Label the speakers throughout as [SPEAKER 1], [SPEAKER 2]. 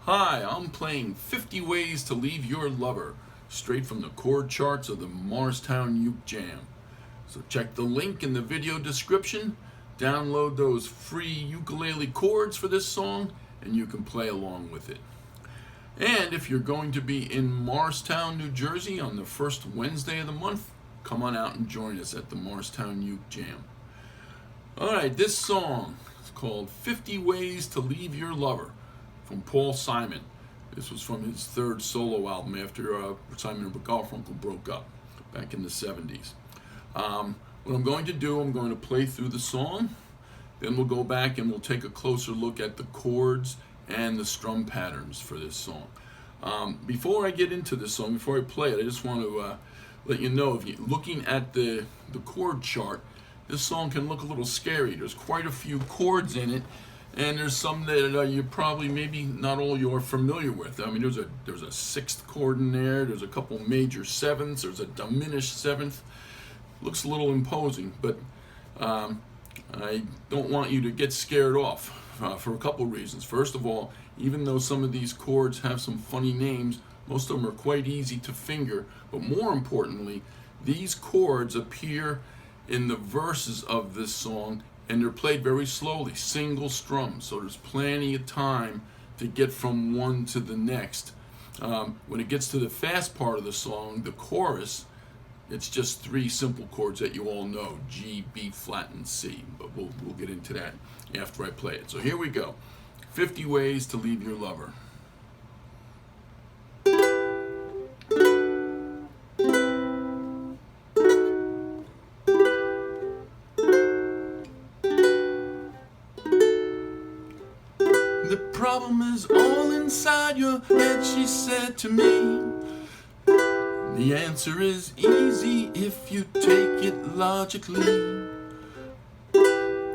[SPEAKER 1] Hi, I'm playing 50 Ways to Leave Your Lover, straight from the chord charts of the Morristown Uke Jam. So check the link in the video description, download those free ukulele chords for this song, and you can play along with it. And if you're going to be in Morristown, New Jersey on the first Wednesday of the month, come on out and join us at the Morristown Uke Jam. Alright, this song is called 50 Ways to Leave Your Lover from Paul Simon. This was from his third solo album after Simon and Garfunkel broke up back in the 70s. What I'm going to do, I'm going to play through the song, then we'll go back and we'll take a closer look at the chords and the strum patterns for this song. Before I get into this song, before I play it, I just want to let you know, if you're looking at the chord chart, this song can look a little scary. There's quite a few chords in it, and there's some that you probably, maybe not all you're familiar with. I mean, there's a sixth chord in there, there's a couple major sevenths, there's a diminished seventh. Looks a little imposing, but I don't want you to get scared off for a couple reasons. First of all, even though some of these chords have some funny names, most of them are quite easy to finger, but more importantly, these chords appear in the verses of this song, and they're played very slowly, single strum, so there's plenty of time to get from one to the next. When it gets to the fast part of the song, the chorus, it's just three simple chords that you all know, G, B flat, and C, but we'll get into that after I play it. So here we go, 50 Ways to Leave Your Lover. The problem is all inside your head, she said to me. The answer is easy if you take it logically.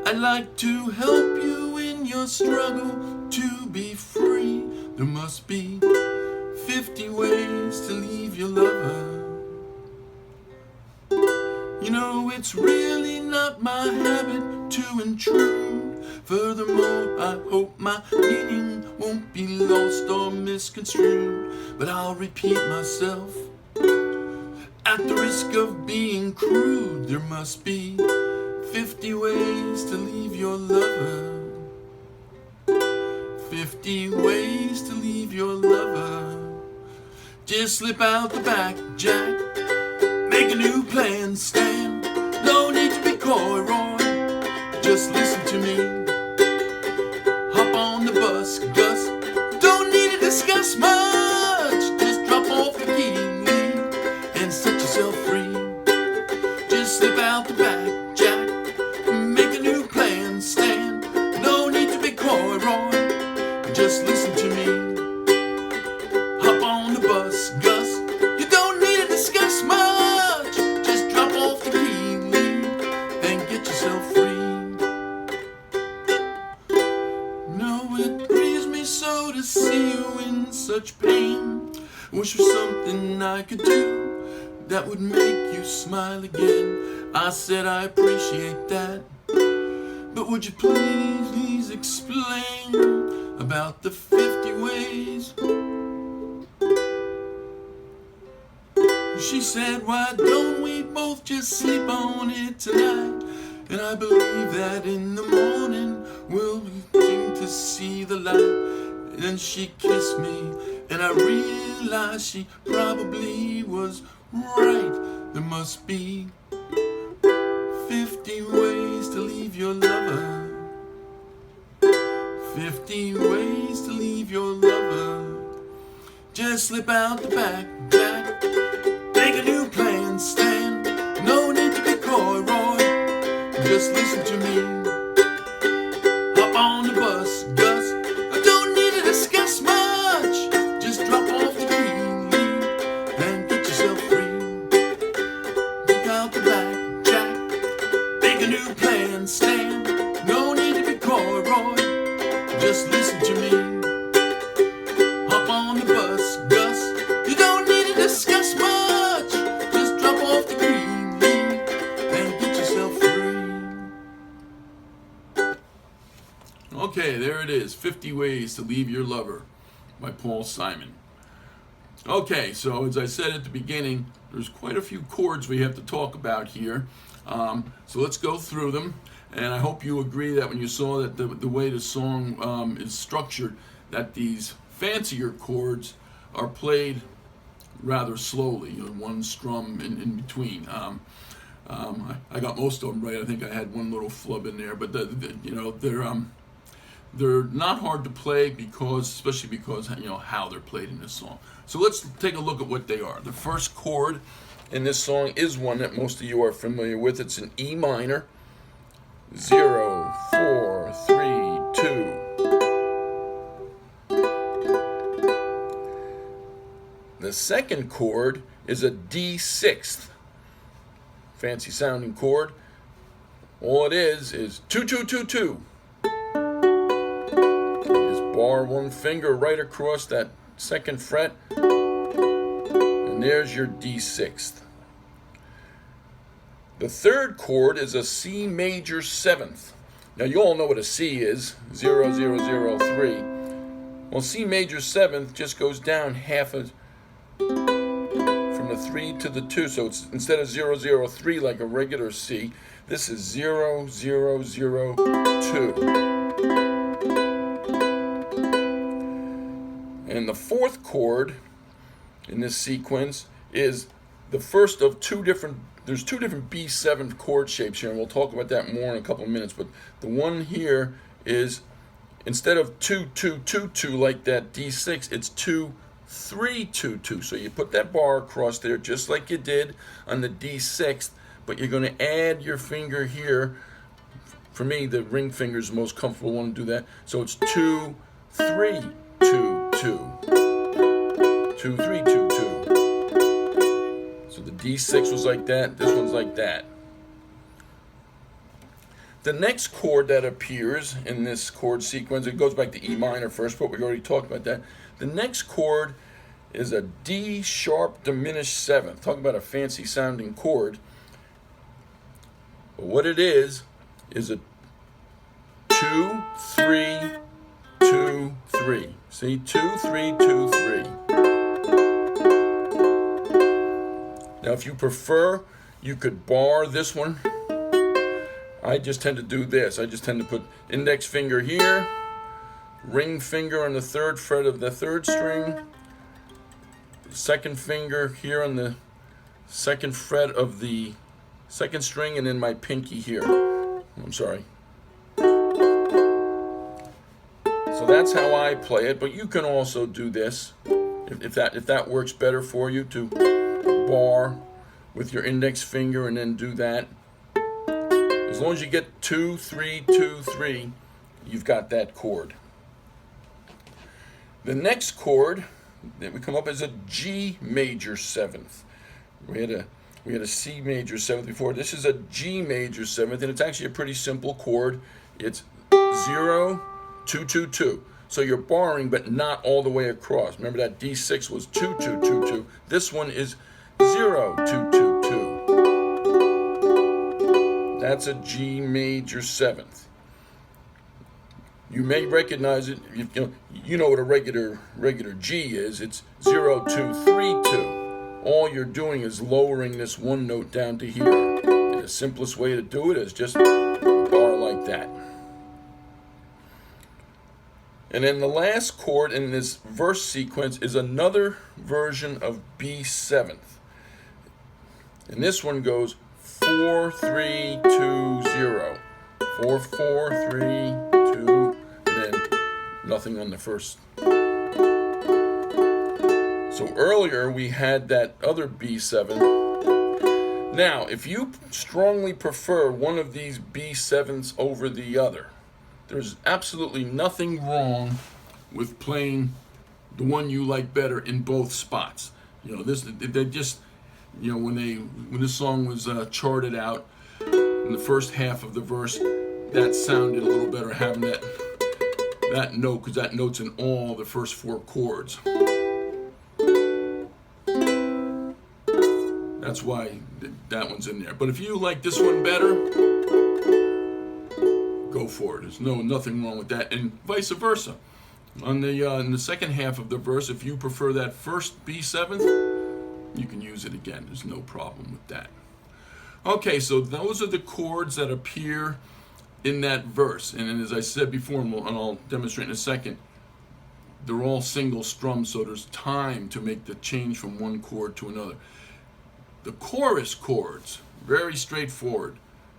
[SPEAKER 1] I'd like to help you in your struggle to be free. There must be 50 ways to leave your lover. You know, it's really not my habit to intrude. Furthermore, I hope my meaning won't be lost or misconstrued. But I'll repeat myself at the risk of being crude. There must be 50 ways to leave your lover. 50 ways to leave your lover. Just slip out the back, Jack. Make a new plan, Stan. No need to be coy, Roy. Just listen to me. Hop on the bus, Gus. Don't need to discuss much. Just drop off the key and leave and set yourself free. Just slip out the back, Jack. Make a new plan, Stan. No need to be coy, Roy. Just listen to me. Hop on the bus, Gus. You don't need to discuss much. Just drop off the key and leave and get yourself free. No, it grieves me so to see you in such pain. Wish there was something I could do that would make you smile again. I said I appreciate that, but would you please explain about the 50 ways? She said, why don't we both just sleep on it tonight? And I believe that in the morning we'll begin to see the light. And then she kissed me, and I realized she probably was right. There must be 50 ways to leave your lover. 50 ways to leave your lover. Just slip out the back, Jack. Make a new plan, Stan. No need to be coy, Roy. Just listen to me. Hop on the bus, Gus. I don't need to discuss much. Just drop off the key and leave and get yourself free. Look out the back, Jack. Make a new plan, Stan. No need to be coy, Roy. Just listen to me. Hop on the bus, Gus. You don't need to discuss much. Just drop off the key and leave and get yourself free. Okay, there it is, 50 Ways to Leave Your Lover by Paul Simon. Okay, so as I said at the beginning, there's quite a few chords we have to talk about here. So let's go through them. And I hope you agree that when you saw that the way the song is structured, that these fancier chords are played rather slowly, one strum in between. I got most of them right. I think I had one little flub in there, but they're not hard to play especially because how they're played in this song. So let's take a look at what they are. The first chord in this song is one that most of you are familiar with. It's an E minor, 0, 4, 3, 2. The second chord is a D6th. Fancy sounding chord. All it is 2, 2, 2, 2. Just bar one finger right across that second fret, and there's your D6th. The third chord is a C major 7th. Now you all know what a C is, 0, 0, 0, 3. Well, C major 7th just goes down half from the 3 to the 2. So it's instead of 0, 0, 3 like a regular C, this is 0, 0, 0, 2. And the fourth chord in this sequence is the first of there's two different B7 chord shapes here, and we'll talk about that more in a couple of minutes. But the one here is, instead of 2, 2, 2, 2 like that D6, it's 2, 3, 2, 2. So you put that bar across there just like you did on the D6th, but you're going to add your finger here. For me, the ring finger is the most comfortable one to do that. So it's 2, 3, 2, 2. 2, 3, 2, 2. So the D6 was like that, this one's like that. The next chord that appears in this chord sequence, it goes back to E minor first, but we already talked about that. The next chord is a D sharp diminished 7th. Talk about a fancy sounding chord. But what it is a 2, 3, 2, 3. See, 2, 3, 2, 3. Now, if you prefer, you could bar this one. I just tend to do this. I just tend to put index finger here, ring finger on the 3rd fret of the 3rd string, second finger here on the 2nd fret of the 2nd string, and then my pinky here. I'm sorry. So that's how I play it, but you can also do this if that works better for you, to bar with your index finger and then do that. As long as you get 2, 3, 2, 3, you've got that chord. The next chord that we come up is a G major 7th. We had a C major 7th before. This is a G major 7th, and it's actually a pretty simple chord. It's 0, 2, 2, 2. So you're barring, but not all the way across. Remember that D6 was 2, 2, 2, 2. This one is 0, 2, 2, 2. That's a G major 7th. You may recognize it. You know what a regular G is. It's 0, 2, 3, 2. All you're doing is lowering this one note down to here. And the simplest way to do it is just bar like that. And then the last chord in this verse sequence is another version of B7th. And this one goes 4, 3, 2, 0. 4, 4, 3, 2, and then nothing on the first. So earlier we had that other B7. Now, if you strongly prefer one of these B7s over the other, there's absolutely nothing wrong with playing the one you like better in both spots. When this song was charted out in the first half of the verse, that sounded a little better having that note, because that note's in all the first 4 chords. That's why that one's in there. But if you like this one better, go for it. There's nothing wrong with that, and vice versa. On the in the second half of the verse, if you prefer that first B7th, you can use it again. There's no problem with that. Okay, so those are the chords that appear in that verse. And as I said before, and I'll demonstrate in a second, they're all single strums, so there's time to make the change from one chord to another. The chorus chords, very straightforward.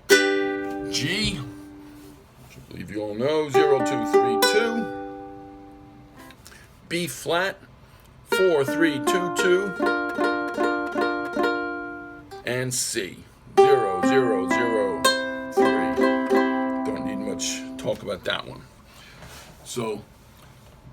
[SPEAKER 1] G, which I believe you all know, 0, 2, 3, 2. B flat, 4, 3, 2, 2. And C, 0, 0, 0, 3. Don't need much talk about that one. So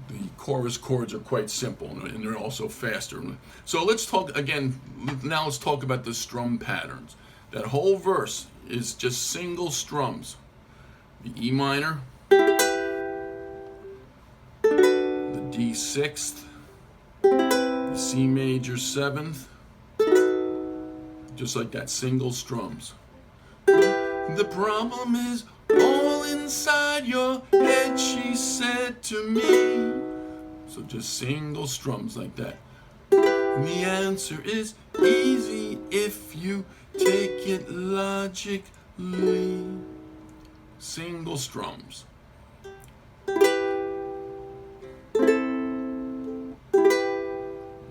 [SPEAKER 1] the chorus chords are quite simple, and they're also faster. So let's talk again, now let's talk about the strum patterns. That whole verse is just single strums. The E minor, the D sixth, the C major 7th, just like that, single strums. The problem is all inside your head, she said to me. So just single strums like that. The answer is easy if you take it logically. Single strums.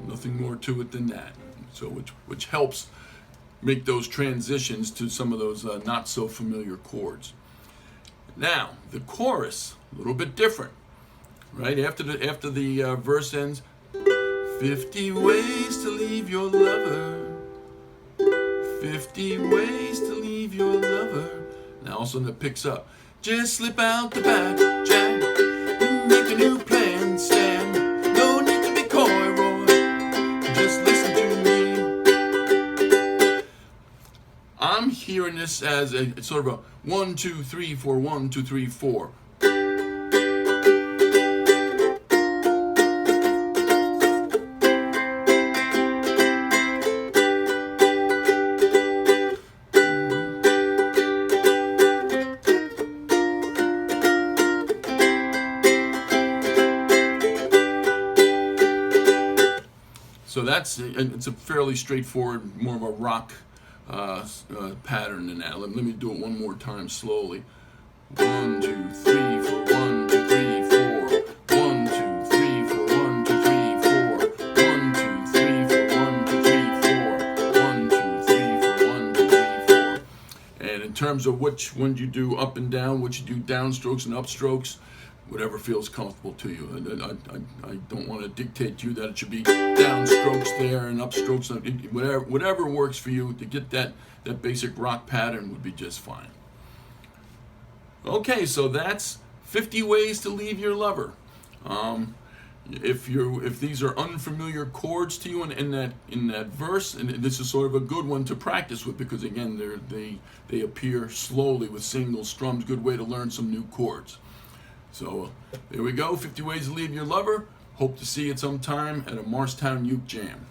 [SPEAKER 1] Nothing more to it than that. So which helps make those transitions to some of those not so familiar chords. Now the chorus, a little bit different, right? After the verse ends, 50 ways to leave your lover. 50 ways to leave your lover. Now all of a sudden it picks up. Just slip out the back, Jack, and make a new plan, Stan. No need to be coy, Roy. Just listen to me. I'm hearing this as a sort of a 1, 2, 3, 4, 1, 2, 3, 4. So it's a fairly straightforward, more of a rock pattern than that. Let me do it one more time slowly. 1, 2, 3, 4, 1, 2, 3, 4. 1, 2, 3, 4, 1, 2, 3, 4. 1, 2, 3, 4, 1, 2, 3, 4. 1, 2, 3, 4, 1, 2, 3, 4. And in terms of which one you do up and down, which you do downstrokes and upstrokes, whatever feels comfortable to you. I don't want to dictate to you that it should be downstrokes there and upstrokes. Whatever works for you to get that basic rock pattern would be just fine. Okay, so that's 50 ways to leave your lover. If these are unfamiliar chords to you in that verse, and this is sort of a good one to practice with, because again they appear slowly with single strums. Good way to learn some new chords. So there we go, 50 ways to leave your lover. Hope to see you sometime at a Morristown Uke Jam.